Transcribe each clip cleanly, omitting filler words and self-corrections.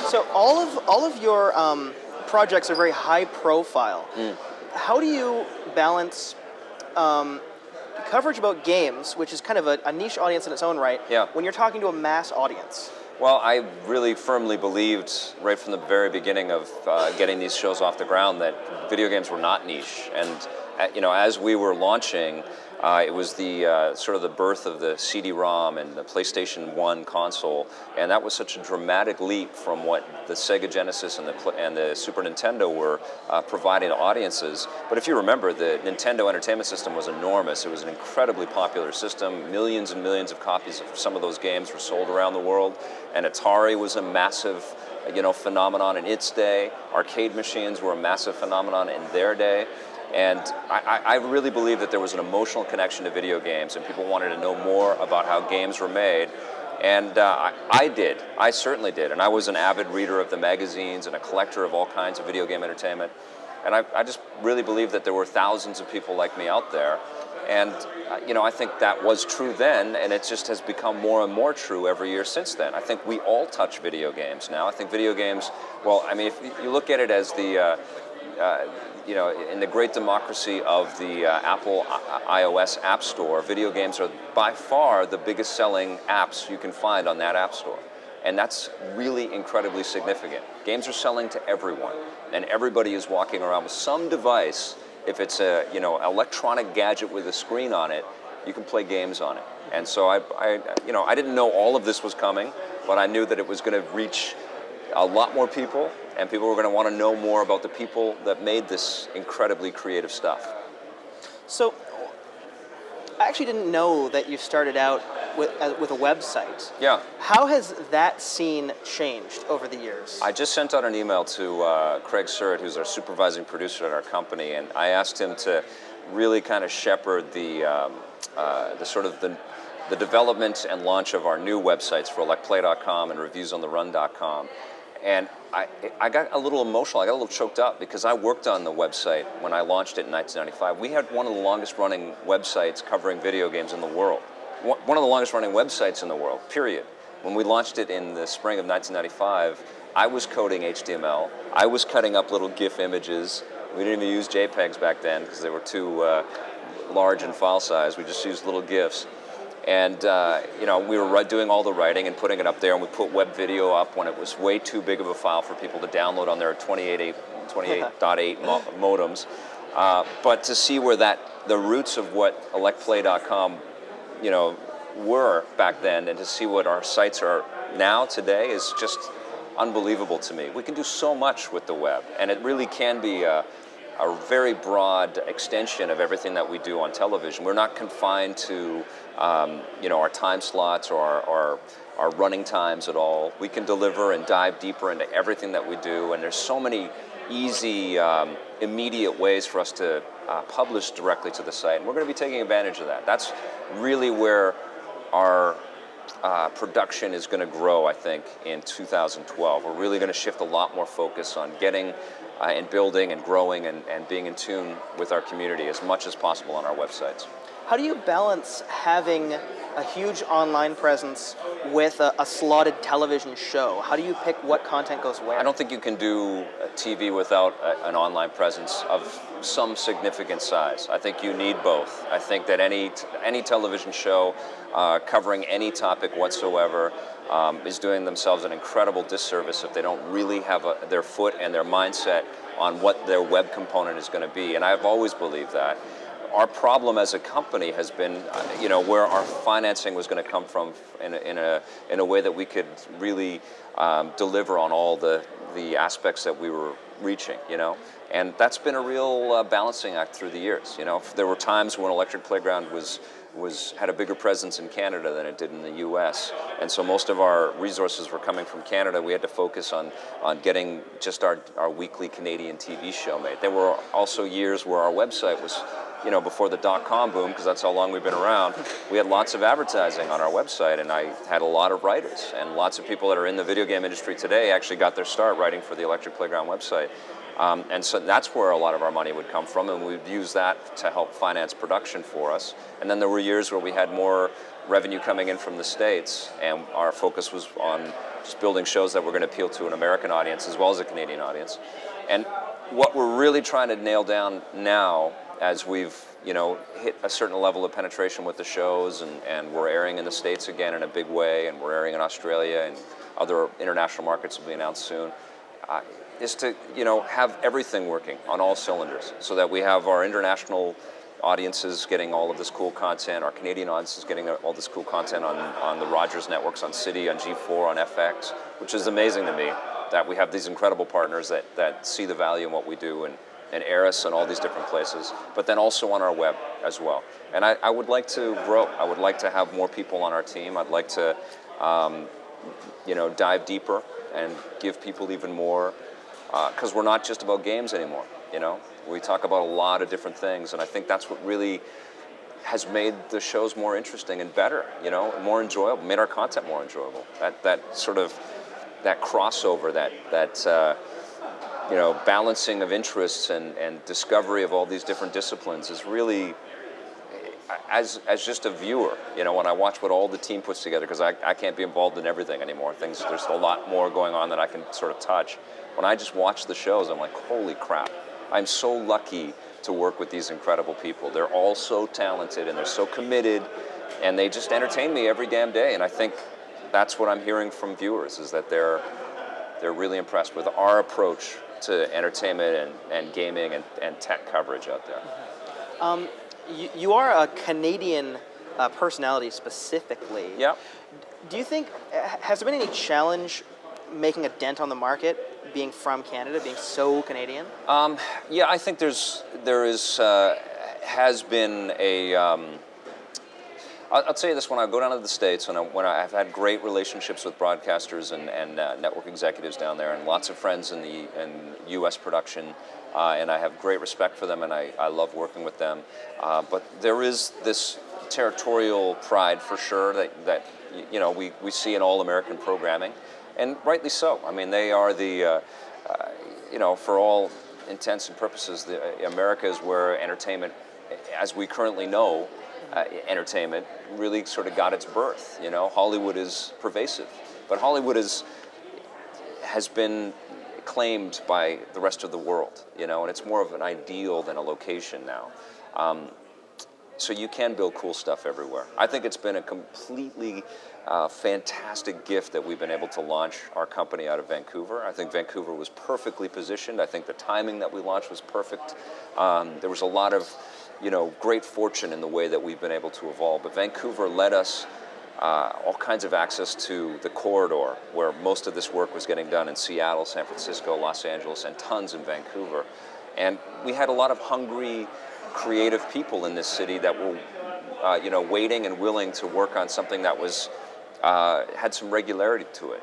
So all of your projects are very high profile. How do you balance coverage about games, which is kind of a niche audience in its own right, when you're talking to a mass audience? Well, I really firmly believed right from the very beginning of getting these shows off the ground that video games were not niche. And as we were launching, it was the sort of the birth of the CD-ROM and the PlayStation 1 console, and that was such a dramatic leap from what the Sega Genesis and the Super Nintendo were providing to audiences. But if you remember, the Nintendo Entertainment System was enormous. It was an incredibly popular system. Millions and millions of copies of some of those games were sold around the world, and Atari was a massive phenomenon in its day. Arcade machines were a massive phenomenon in their day. And I really believe that there was an emotional connection to video games, and people wanted to know more about how games were made. And I certainly did. And I was an avid reader of the magazines and a collector of all kinds of video game entertainment. And I just really believe that there were thousands of people like me out there. And I think that was true then, and it just has become more and more true every year since then. I think we all touch video games now. I think video games, well, I mean, if you look at it as the in the great democracy of the Apple iOS App Store, video games are by far the biggest selling apps you can find on that App Store. And that's really incredibly significant. Games are selling to everyone, and everybody is walking around with some device. If it's a electronic gadget with a screen on it, you can play games on it. And so I didn't know all of this was coming, but I knew that it was going to reach a lot more people, and people were going to want to know more about the people that made this incredibly creative stuff. So, I actually didn't know that you started out with a website. Yeah. How has that scene changed over the years? I just sent out an email to Craig Surratt, who's our supervising producer at our company, and I asked him to really kind of shepherd the development and launch of our new websites for electplay.com and reviewsontherun.com. And I got a little emotional, I got a little choked up, because I worked on the website when I launched it in 1995. We had one of the longest running websites covering video games in the world. One of the longest running websites in the world, period. When we launched it in the spring of 1995, I was coding HTML. I was cutting up little GIF images. We didn't even use JPEGs back then because they were too large in file size. We just used little GIFs. And we were doing all the writing and putting it up there, and we put web video up when it was way too big of a file for people to download on their 28.8 modems. But to see where the roots of what electplay.com, were back then, and to see what our sites are now today is just unbelievable to me. We can do so much with the web, and it really can be a very broad extension of everything that we do on television. We're not confined to our time slots or our running times at all. We can deliver and dive deeper into everything that we do, and there's so many easy, immediate ways for us to publish directly to the site, and we're going to be taking advantage of that. That's really where our production is going to grow, I think, in 2012. We're really going to shift a lot more focus on getting and building and growing and being in tune with our community as much as possible on our websites. How do you balance having a huge online presence with a slotted television show? How do you pick what content goes where? I don't think you can do TV without an online presence of some significant size. I think you need both. I think that any television show covering any topic whatsoever is doing themselves an incredible disservice if they don't really have their foot and their mindset on what their web component is going to be. And I've always believed that. Our problem as a company has been, where our financing was going to come from in a way that we could really deliver on all the aspects that we were reaching, And that's been a real balancing act through the years, There were times when Electric Playground had a bigger presence in Canada than it did in the U.S. And so most of our resources were coming from Canada. We had to focus on getting just our weekly Canadian TV show made. There were also years where our website was, before the .com boom, because that's how long we've been around, we had lots of advertising on our website, and I had a lot of writers. And lots of people that are in the video game industry today actually got their start writing for the Electric Playground website. And so that's where a lot of our money would come from, and we'd use that to help finance production for us. And then there were years where we had more revenue coming in from the States, and our focus was on just building shows that were going to appeal to an American audience as well as a Canadian audience. And what we're really trying to nail down now, as we've hit a certain level of penetration with the shows, and we're airing in the States again in a big way, and we're airing in Australia, and other international markets will be announced soon, is to have everything working on all cylinders, so that we have our international audiences getting all of this cool content, our Canadian audiences getting all this cool content on the Rogers networks, on City, on G4, on FX, which is amazing to me that we have these incredible partners that see the value in what we do and air us in all these different places, but then also on our web as well. And I would like to grow. I would like to have more people on our team. I'd like to dive deeper and give people even more, because we're not just about games anymore. We talk about a lot of different things, and I think that's what really has made the shows more interesting and better, more enjoyable, made our content more enjoyable. That sort of, that crossover, that balancing of interests and discovery of all these different disciplines is really, as just a viewer, when I watch what all the team puts together, because I can't be involved in everything anymore. There's a lot more going on that I can sort of touch. When I just watch the shows, I'm like, holy crap. I'm so lucky to work with these incredible people. They're all so talented and they're so committed, and they just entertain me every damn day. And I think that's what I'm hearing from viewers, is that they're really impressed with our approach to entertainment and gaming and tech coverage out there. You are a Canadian personality specifically. Yeah. Do you think, has there been any challenge making a dent on the market, being from Canada, being so Canadian? Yeah, I think has been a. I'll tell you this: when I go down to the States, when I've had great relationships with broadcasters and network executives down there, and lots of friends in U.S. production, and I have great respect for them, and I love working with them. But there is this territorial pride, for sure, that we see in all American programming. And rightly so. I mean, they are the, for all intents and purposes, America is where entertainment, as we currently know, entertainment really sort of got its birth. Hollywood is pervasive, but Hollywood has been claimed by the rest of the world. And it's more of an ideal than a location now. So you can build cool stuff everywhere. I think it's been a completely fantastic gift that we've been able to launch our company out of Vancouver. I think Vancouver was perfectly positioned. I think the timing that we launched was perfect. There was a lot of, great fortune in the way that we've been able to evolve. But Vancouver led us all kinds of access to the corridor, where most of this work was getting done in Seattle, San Francisco, Los Angeles, and tons in Vancouver. And we had a lot of hungry, creative people in this city that were, waiting and willing to work on something that was had some regularity to it,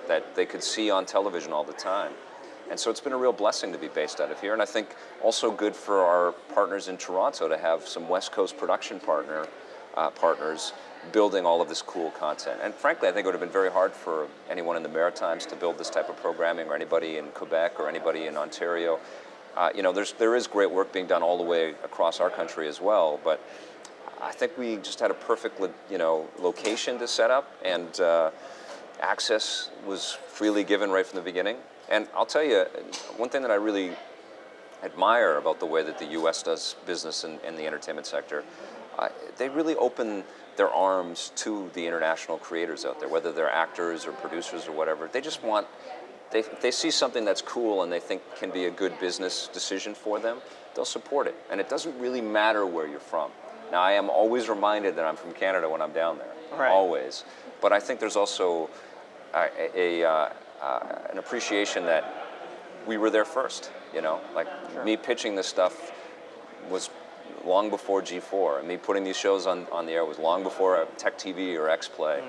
that they could see on television all the time. And so it's been a real blessing to be based out of here, and I think also good for our partners in Toronto to have some West Coast production partners building all of this cool content. And frankly, I think it would have been very hard for anyone in the Maritimes to build this type of programming, or anybody in Quebec or anybody in Ontario. There is great work being done all the way across our country as well, but I think we just had a perfect, location to set up, and access was freely given right from the beginning. And I'll tell you, one thing that I really admire about the way that the U.S. does business in the entertainment sector, they really open their arms to the international creators out there, whether they're actors or producers or whatever. They just want, they see something that's cool and they think can be a good business decision for them, they'll support it. And it doesn't really matter where you're from. Now, I am always reminded that I'm from Canada when I'm down there, right. Always. But I think there's also an appreciation that we were there first, Sure. Me pitching this stuff was long before G4, and me putting these shows on the air was long before Tech TV or X-Play.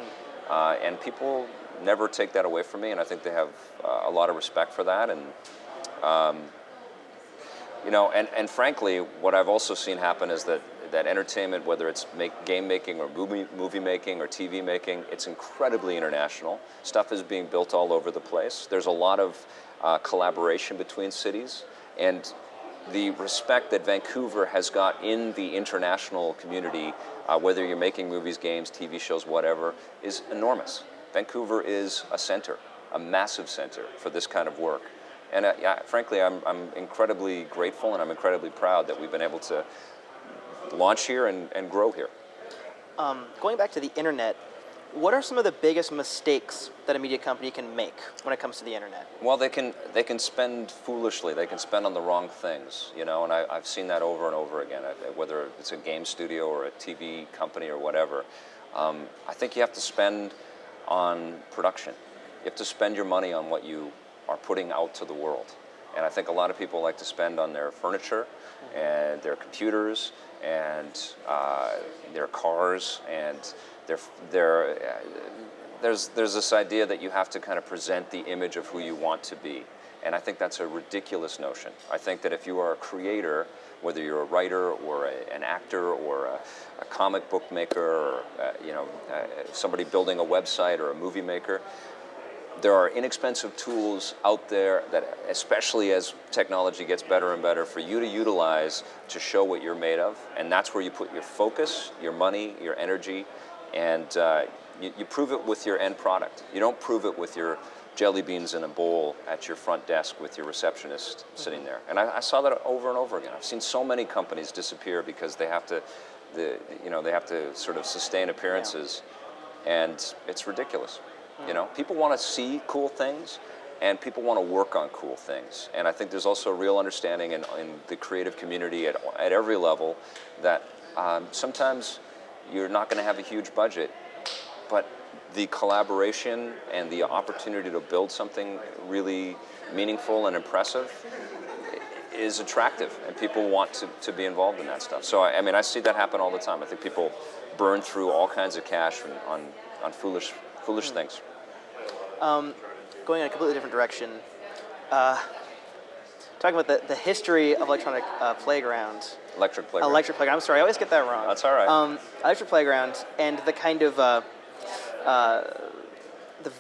And people never take that away from me, and I think they have a lot of respect for that. And and frankly, what I've also seen happen is that entertainment, whether it's game making or movie making or TV making, it's incredibly international. Stuff is being built all over the place. There's a lot of collaboration between cities, and the respect that Vancouver has got in the international community, whether you're making movies, games, TV shows, whatever, is enormous. Vancouver is a center, a massive center for this kind of work. And yeah, frankly, I'm incredibly grateful and I'm incredibly proud that we've been able to launch here and grow here. Going back to the internet, what are some of the biggest mistakes that a media company can make when it comes to the internet? Well, they can spend foolishly. They can spend on the wrong things, you know, and I've seen that over and over again, whether it's a game studio or a TV company or whatever. I think you have to spend on production. You have to spend your money on what you are putting out to the world. And I think a lot of people like to spend on their furniture and their computers and their cars, and there's this idea that you have to kind of present the image of who you want to be. And I think that's a ridiculous notion. I think that if you are a creator, whether you're a writer or an actor or a comic book maker or somebody building a website or a movie maker, there are inexpensive tools out there that, especially as technology gets better and better, for you to utilize to show what you're made of. And that's where you put your focus, your money, your energy, and you prove it with your end product. You don't prove it with your jelly beans in a bowl at your front desk with your receptionist sitting there. And I saw that over and over again. I've seen so many companies disappear because they have to, they have to sort of sustain appearances, and it's ridiculous. You know, people want to see cool things, and people want to work on cool things. And I think there's also a real understanding in the creative community at every level that sometimes you're not going to have a huge budget, but the collaboration and the opportunity to build something really meaningful and impressive is attractive, and people want to be involved in that stuff. So, I mean, I see that happen all the time. I think people burn through all kinds of cash on foolish things. Going in a completely different direction, talking about the history of electronic playground. Electric Playground. Electric Playground. I'm sorry, I always get that wrong. That's all right. Electric Playground and the kind of the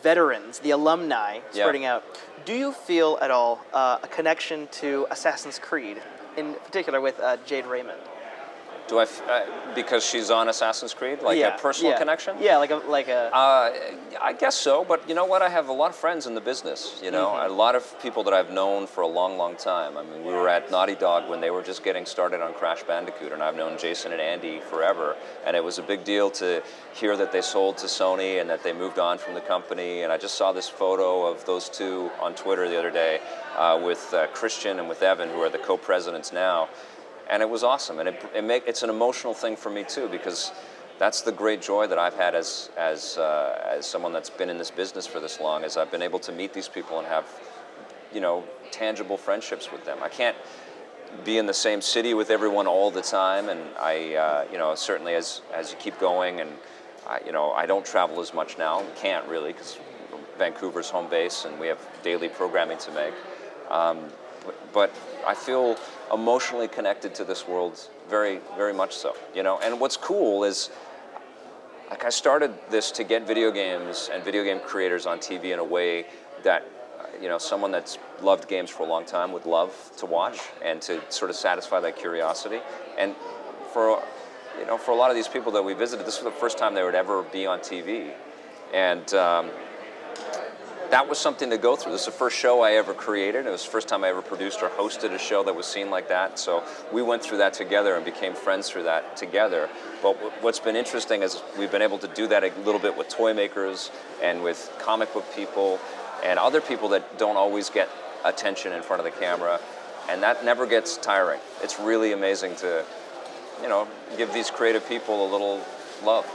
veterans, the alumni spreading out. Do you feel at all a connection to Assassin's Creed, in particular with Jade Raymond? Do I, because she's on Assassin's Creed, like a personal connection? Yeah, like a. I guess so, but you know what? I have a lot of friends in the business. You know, a lot of people that I've known for a long, long time. I mean, we were at Naughty Dog when they were just getting started on Crash Bandicoot, and I've known Jason and Andy forever. And it was a big deal to hear that they sold to Sony and that they moved on from the company. And I just saw this photo of those two on Twitter the other day with Christian and with Evan, who are the co-presidents now. And it was awesome, and it's an emotional thing for me too, because that's the great joy that I've had as someone that's been in this business for this long, is I've been able to meet these people and have, tangible friendships with them. I can't be in the same city with everyone all the time, and I, certainly as you keep going, and I don't travel as much now. Can't really, because Vancouver's home base, and we have daily programming to make. But I feel emotionally connected to this world, very, very much so. And what's cool is, like, I started this to get video games and video game creators on TV in a way that, someone that's loved games for a long time would love to watch, and to sort of satisfy that curiosity. And for a lot of these people that we visited, this was the first time they would ever be on TV, and that was something to go through. This is the first show I ever created. It was the first time I ever produced or hosted a show that was seen like that. So we went through that together and became friends through that together. But what's been interesting is we've been able to do that a little bit with toy makers and with comic book people and other people that don't always get attention in front of the camera. And that never gets tiring. It's really amazing to, give these creative people a little love.